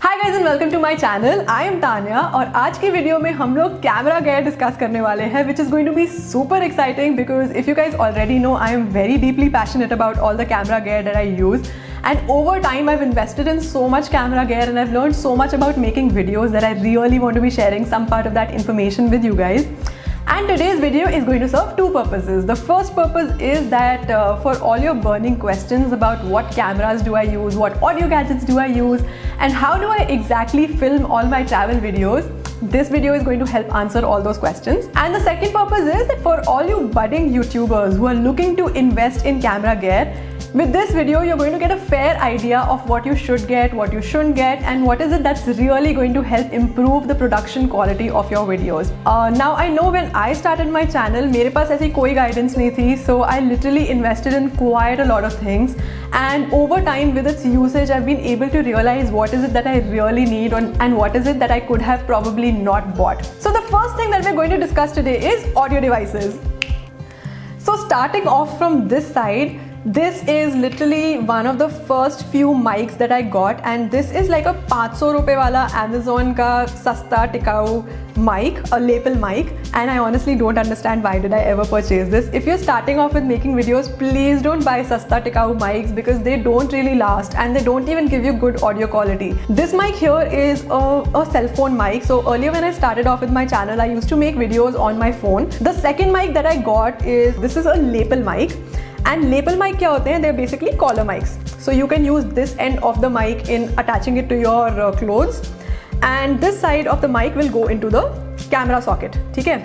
Hi guys and welcome to my channel. I am Tanya और आज की वीडियो में हम लोग कैमरा गेयर डिस्कस करने वाले हैं which is going to be super exciting because if you guys already know I am very deeply passionate about all the camera gear that I use. And over time, I've invested in so much camera gear and I've learned so much about making videos that I really want to be sharing some part of that information with you guys. And today's video is going to serve two purposes. The first purpose is that for all your burning questions about what cameras do I use, what audio gadgets do I use, and how do I exactly film all my travel videos, this video is going to help answer all those questions. And the second purpose is that for all you budding YouTubers who are looking to invest in camera gear, with this video, you're going to get a fair idea of what you should get, what you shouldn't get, and what is it that's really going to help improve the production quality of your videos. Now, I know when I started my channel, मेरे पास ऐसी कोई guidance नहीं थी, so I literally invested in quite a lot of things. And over time, with its usage, I've been able to realize what is it that I really need and what is it that I could have probably not bought. So the first thing that we're going to discuss today is audio devices. So starting off from this side, this is literally one of the first few mics that I got and this is like a 500 रुपए वाला Amazon का सस्ता टिकाऊ mic, a lapel mic, and I honestly don't understand why did I ever purchase this. If you're starting off with making videos, please don't buy sasta tikau mics because they don't really last and they don't even give you good audio quality. This mic here is a cell phone mic. So earlier when I started off with my channel, I used to make videos on my phone. The second mic that I got is, this is a lapel mic. And lapel mic क्या होते हैं? They're basically collar mics. So you can use this end of the mic in attaching it to your clothes. And this side of the mic will go into the camera socket. ठीक है?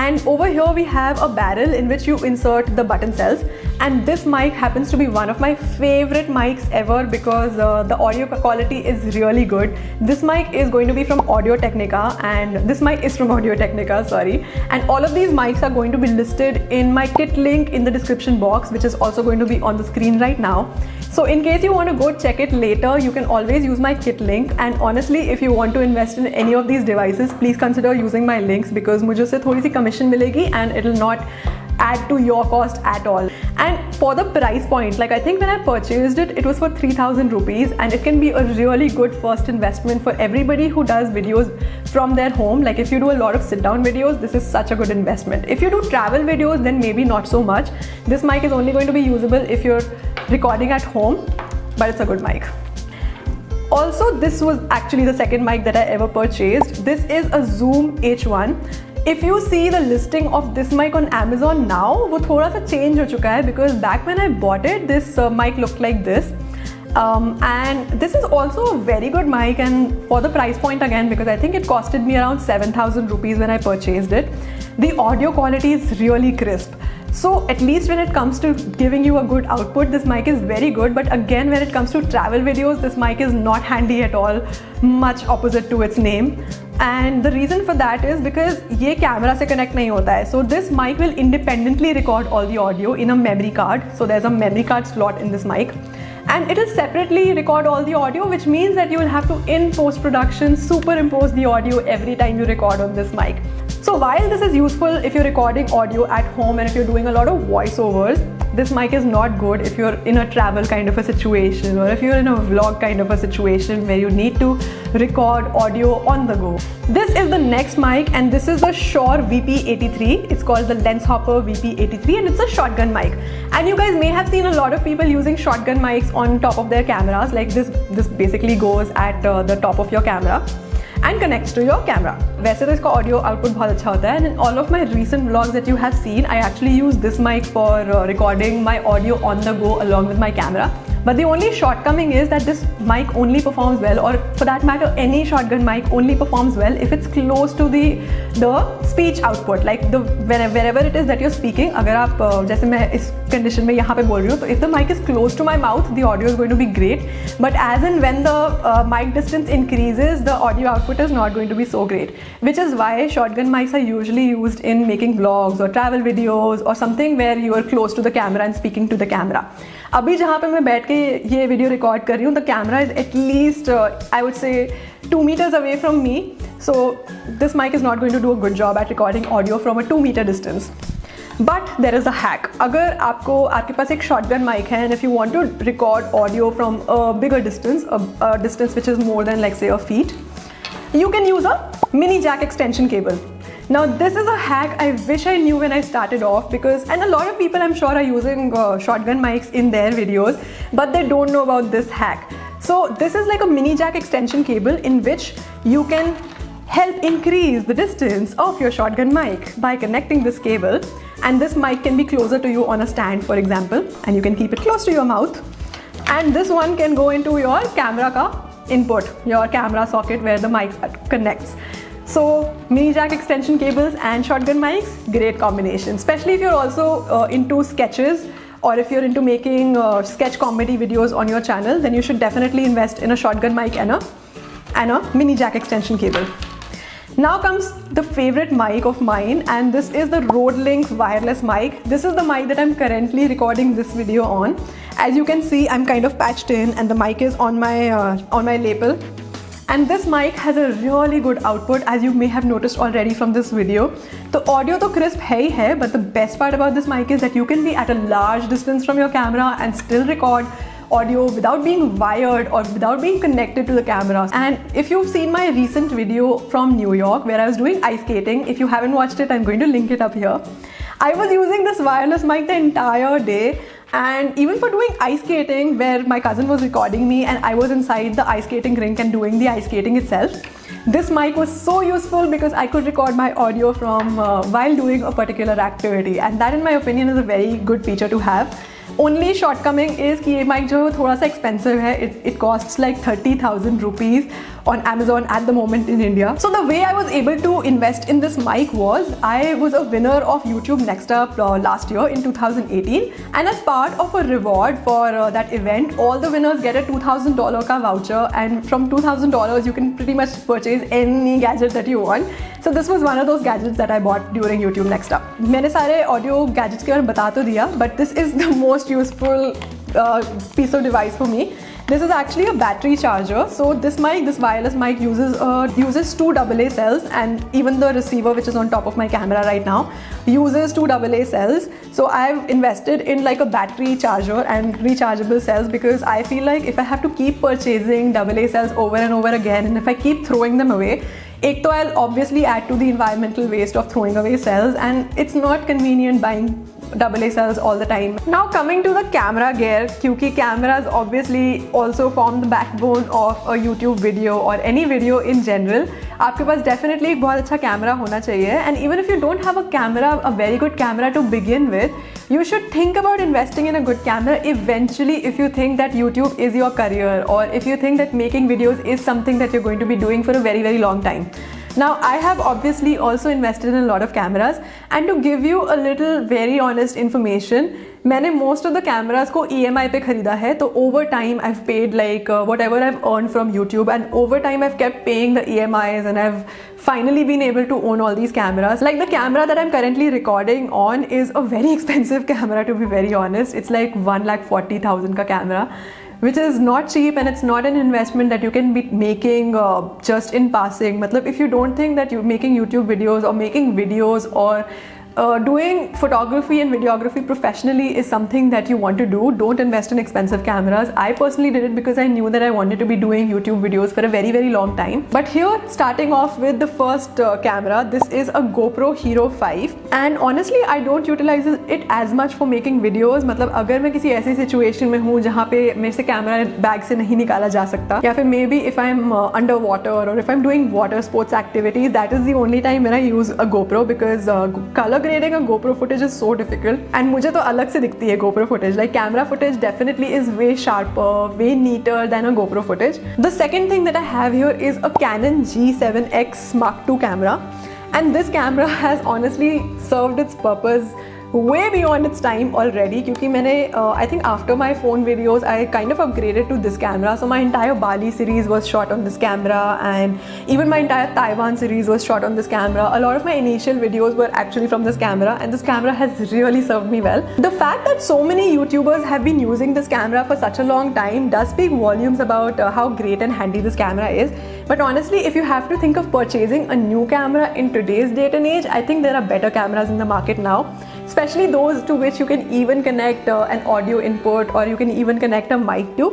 And over here we have a barrel in which you insert the button cells. And this mic happens to be one of my favorite mics ever because the audio quality is really good. This mic is going to be from Audio Technica and this mic is from Audio Technica, sorry. And all of these mics are going to be listed in my kit link in the description box, which is also going to be on the screen right now. So in case you want to go check it later, you can always use my kit link. And honestly, if you want to invest in any of these devices, please consider using my links because मुझे उससे थोड़ी सी commission मिलेगी and it will not add to your cost at all. And for the price point, like I think when I purchased it, it was for 3,000 rupees and it can be a really good first investment for everybody who does videos from their home. Like if you do a lot of sit down videos, this is such a good investment. If you do travel videos, then maybe not so much. This mic is only going to be usable if you're recording at home, but it's a good mic. Also, this was actually the second mic that I ever purchased. This is a Zoom H1. If you see the listing of this mic on Amazon now, वो थोड़ा सा change हो चुका है because back when I bought it, this mic looked like this. And this is also a very good mic and for the price point again because I think it costed me around 7,000 rupees when I purchased it. The audio quality is really crisp. So at least when it comes to giving you a good output, this mic is very good. But again, when it comes to travel videos, this mic is not handy at all, much opposite to its name. And the reason for that is because ये camera से connect नहीं होता है. So this mic will independently record all the audio in a memory card. So there's a memory card slot in this mic. And it will separately record all the audio, which means that you will have to, in post-production, superimpose the audio every time you record on this mic. So while this is useful if you're recording audio at home and if you're doing a lot of voiceovers, this mic is not good if you're in a travel kind of a situation or if you're in a vlog kind of a situation where you need to record audio on the go. This is the next mic and this is the Shure VP83. It's called the Lenshopper VP83 and it's a shotgun mic. And you guys may have seen a lot of people using shotgun mics on top of their cameras. Like this basically goes at the top of your camera and connects to your camera. वैसे तो इसका audio output बहुत अच्छा होता है and in all of my recent vlogs that you have seen, I actually use this mic for recording my audio on the go along with my camera. But the only shortcoming is that this mic only performs well, or for that matter, any shotgun mic only performs well if it's close to the speech output, like wherever it is that you're speaking. अगर आप जैसे मैं इस condition में यहाँ पे बोल रही हूँ, तो if the mic is close to my mouth, the audio is going to be great. But as in when the mic distance increases, the audio output is not going to be so great. Which is why shotgun mics are usually used in making vlogs or travel videos or something where you are close to the camera and speaking to the camera. अभी जहाँ पे मैं बैठ के ये video record कर रही हूँ, the camera is at least I would say 2 meters away from me. So this mic is not going to do a good job at recording audio from a 2 meter distance. But there is a hack. अगर आपके पास एक shotgun mic है and if you want to record audio from a bigger distance, a distance which is more than like say a feet, you can use a mini jack extension cable. Now this is a hack I wish I knew when I started off, because and a lot of people I'm sure are using shotgun mics in their videos, but they don't know about this hack. So this is like a mini jack extension cable in which you can help increase the distance of your shotgun mic by connecting this cable, and this mic can be closer to you on a stand, for example, and you can keep it close to your mouth, and this one can go into your camera ka input, your camera socket where the mic connects. So mini jack extension cables and shotgun mics, great combination, especially if you're also into sketches, or if you're into making sketch comedy videos on your channel, then you should definitely invest in a shotgun mic and a mini jack extension cable. Now comes the favorite mic of mine, and this is the Rode Link wireless mic. This is the mic that I'm currently recording this video on. As you can see, I'm kind of patched in and the mic is on my lapel. And this mic has a really good output, as you may have noticed already from this video. The audio तो crisp है ही है, but the best part about this mic is that you can be at a large distance from your camera and still record audio without being wired or without being connected to the camera. And if you've seen my recent video from New York where I was doing ice skating, if you haven't watched it, I'm going to link it up here. I was using this wireless mic the entire day, and even for doing ice skating where my cousin was recording me and I was inside the ice skating rink and doing the ice skating itself, this mic was so useful because I could record my audio from while doing a particular activity, and that in my opinion is a very good feature to have. Only shortcoming is कि ये mic जो थोड़ा सा expensive है. It costs like 30,000 rupees on Amazon at the moment in India. So the way I was able to invest in this mic was I was a winner of YouTube Next Up last year in 2018, and as part of a reward for that event, all the winners get a $2,000 का voucher, and from $2,000 you can pretty much purchase any gadget that you want. So this was one of those gadgets that I bought during YouTube Next Up. मैंने सारे audio gadgets के बारे में बता तो दिया, but this is the most useful piece of device for me. This is actually a battery charger. So this mic, this wireless mic uses two AA cells, and even the receiver which is on top of my camera right now uses two AA cells. So I've invested in like a battery charger and rechargeable cells, because I feel like if I have to keep purchasing AA cells over and over again, and if I keep throwing them away, एक तो I'll obviously add to the environmental waste of throwing away cells, and it's not convenient buying AA cells all the time. Now coming to the camera gear, क्योंकि cameras obviously also form the backbone of a YouTube video or any video in general, आपके पास definitely एक बहुत अच्छा camera होना चाहिए. And even if you don't have a camera, a very good camera to begin with, you should think about investing in a good camera eventually if you think that YouTube is your career, or if you think that making videos is something that you're going to be doing for a very, very long time. Now I have obviously also invested in a lot of cameras, and to give you a little very honest information, मैंने most of the cameras को EMI पे खरीदा है. तो over time I've paid like whatever I've earned from YouTube, and over time I've kept paying the EMIs, and I've finally been able to own all these cameras. Like the camera that I'm currently recording on is a very expensive camera, to be very honest. It's like 1,40,000 का camera, which is not cheap, and it's not an investment that you can be making just in passing. Matlab, if you don't think that you're making YouTube videos or making videos or doing photography and videography professionally is something that you want to do, don't invest in expensive cameras. I personally did it because I knew that I wanted to be doing YouTube videos for a very, very long time. But here, starting off with the first camera, this is a GoPro Hero 5, and honestly I don't utilize it as much for making videos. मतलब अगर मैं किसी ऐसी situation में हूँ जहाँ पे मेरे से कैमरा बैग से नहीं निकाला जा सकता, या फिर maybe if I'm underwater or if I'm doing water sports activities, that is the only time when I use a GoPro, because color grading a GoPro footage is so difficult, and मुझे तो अलग से दिखती है GoPro footage. Like camera footage definitely is way sharper, way neater than a GoPro footage. The second thing that I have here is a Canon G7X Mark II camera, and this camera has honestly served its purpose way beyond its time already, क्योंकि मैंने I think after my phone videos I kind of upgraded to this camera. So my entire Bali series was shot on this camera, and even my entire Taiwan series was shot on this camera. A lot of my initial videos were actually from this camera, and this camera has really served me well. The fact that so many YouTubers have been using this camera for such a long time does speak volumes about how great and handy this camera is. But honestly, if you have to think of purchasing a new camera in today's date and age, I think there are better cameras in the market now. especially those to which you can even connect an audio input, or you can even connect a mic to.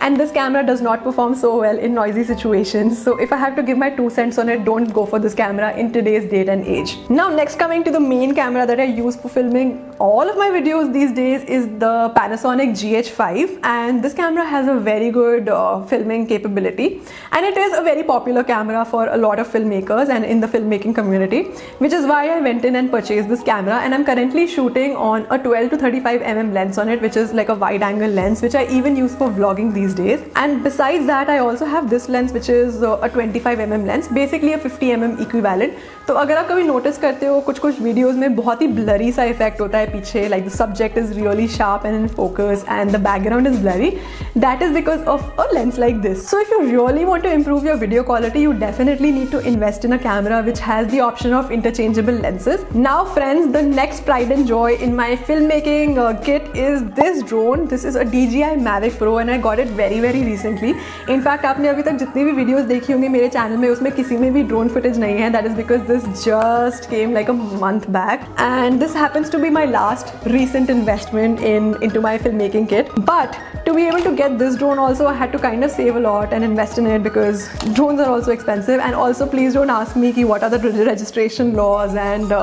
And this camera does not perform so well in noisy situations. So if I have to give my 2 cents on it, don't go for this camera in today's date and age. Now next, coming to the main camera that I use for filming all of my videos these days is the Panasonic GH5, and this camera has a very good filming capability, and it is a very popular camera for a lot of filmmakers and in the filmmaking community, which is why I went in and purchased this camera. And I'm currently shooting on a 12 to 35mm lens on it, which is like a wide angle lens, which I even use for vlogging these days. And besides that, I also have this lens, which is a 25mm lens, basically a 50mm equivalent. तो अगर आप कभी notice करते हो कुछ कुछ videos में बहुत ही ब्लरी सा इफेक्ट होता है पीछे, like the subject is really sharp and in focus and the background is blurry, that is because of a lens like this. So if you really want to improve your video quality, you definitely need to invest in a camera which has the option of interchangeable lenses. Now friends, the next pride and joy in my filmmaking kit is this drone. This is a DJI Mavic Pro and I got it very recently. In fact, आपने अभी तक जितनी भी videos देखी होंगी मेरे channel में, उसमें किसी में भी ड्रोन फुटेज नहीं है. That is because this just came like a month back, and this happens to be my last recent investment into my filmmaking kit. But to be able to get this drone also, I had to kind of save a lot and invest in it, because drones are also expensive. And also, please don't ask me what are the registration laws and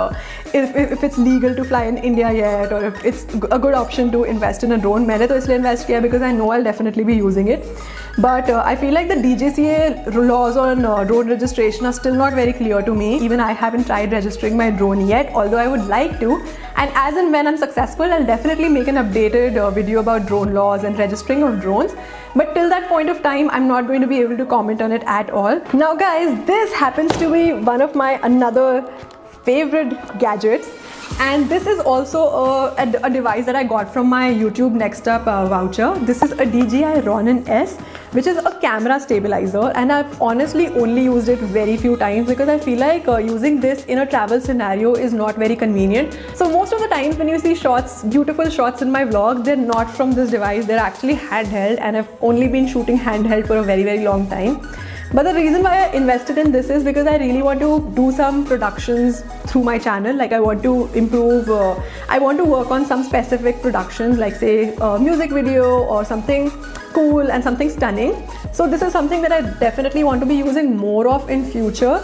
if it's legal to fly in India yet, or if it's a good option to invest in a drone. मैंने तो इसलिए invest किया because I know I'll definitely be using it. But I feel like the DGCA laws on drone registration are still not very clear to me. Even I haven't tried registering my drone yet, although I would like to. And as and when I'm successful, I'll definitely make an updated video about drone laws and registering of drones. But till that point of time, I'm not going to be able to comment on it at all. Now guys, this happens to be one of my another favorite gadgets. And this is also a device that I got from my YouTube Next Up voucher. This is a DJI Ronin S, which is a camera stabilizer, and I've honestly only used it very few times because I feel like using this in a travel scenario is not very convenient. So most of the times when you see shots, beautiful shots in my vlogs, they're not from this device, they're actually handheld, and I've only been shooting handheld for a very long time. But the reason why I invested in this is because I really want to do some productions through my channel. Like I want to improve, I want to work on some specific productions, like say a music video or something cool and something stunning. So this is something that I definitely want to be using more of in future.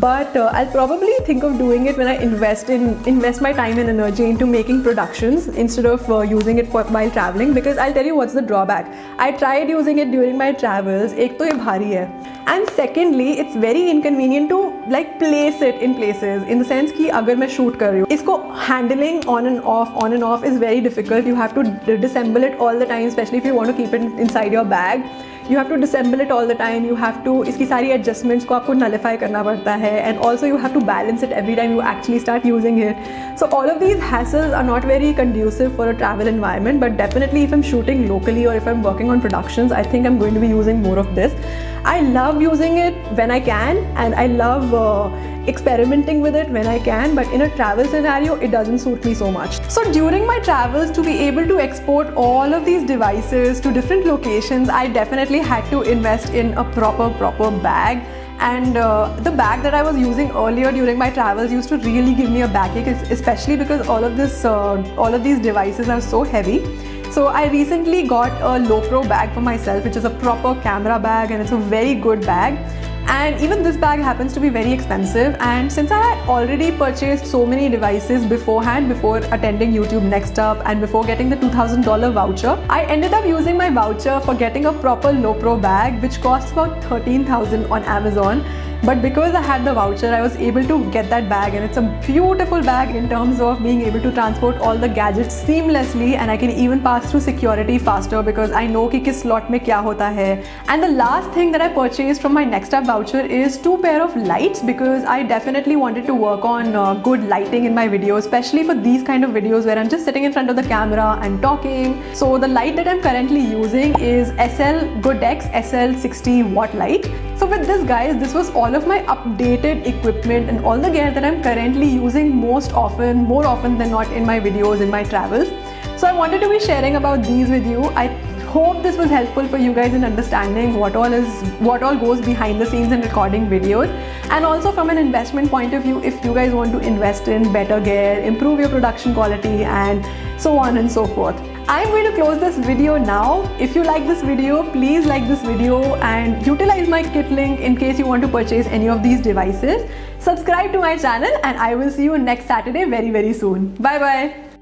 But I'll probably think of doing it when I invest my time and energy into making productions instead of using it while traveling. Because I'll tell you what's the drawback. I tried using it during my travels. एक तो ये भारी है, and secondly it's very inconvenient to like place it in places, in the sense कि अगर मैं shoot कर रही हूँ, इसको handling on and off is very difficult. You have to disassemble it all the time, especially if you want to keep it inside your bag. You have to disassemble it all the time. You have to इसकी सारी adjustments को आपको nullify करना पड़ता है, and also you have to balance it every time you actually start using it. So all of these hassles are not very conducive for a travel environment. But definitely if I'm shooting locally or if I'm working on productions, I think I'm going to be using more of this. I love using it when I can, and I love experimenting with it when I can, but in a travel scenario it doesn't suit me so much. So during my travels, to be able to export all of these devices to different locations, I definitely had to invest in a proper bag. And the bag that I was using earlier during my travels used to really give me a backache, especially because all of these devices are so heavy. So I recently got a LoPro bag for myself, which is a proper camera bag, and it's a very good bag. And even this bag happens to be very expensive, and since I had already purchased so many devices beforehand, before attending YouTube Next Up and before getting the $2,000 voucher, I ended up using my voucher for getting a proper LoPro bag, which costs about $13,000 on Amazon. But because I had the voucher, I was able to get that bag, and it's a beautiful bag in terms of being able to transport all the gadgets seamlessly, and I can even pass through security faster because I know कि किस slot में क्या होता है. And the last thing that I purchased from my Next Up voucher is 2 pair of lights, because I definitely wanted to work on good lighting in my videos, especially for these kind of videos where I'm just sitting in front of the camera and talking. So the light that I'm currently using is SL Godox SL60 watt light. So with this guys, this was all of my updated equipment and all the gear that I'm currently using more often than not in my videos, in my travels. So I wanted to be sharing about these with you. I hope this was helpful for you guys in understanding what all goes behind the scenes in recording videos, and also from an investment point of view, if you guys want to invest in better gear, improve your production quality, and so on and so forth. I'm going to close this video now. If you like this video, please like this video and utilize my kit link in case you want to purchase any of these devices. Subscribe to my channel and I will see you next Saturday very soon. Bye bye.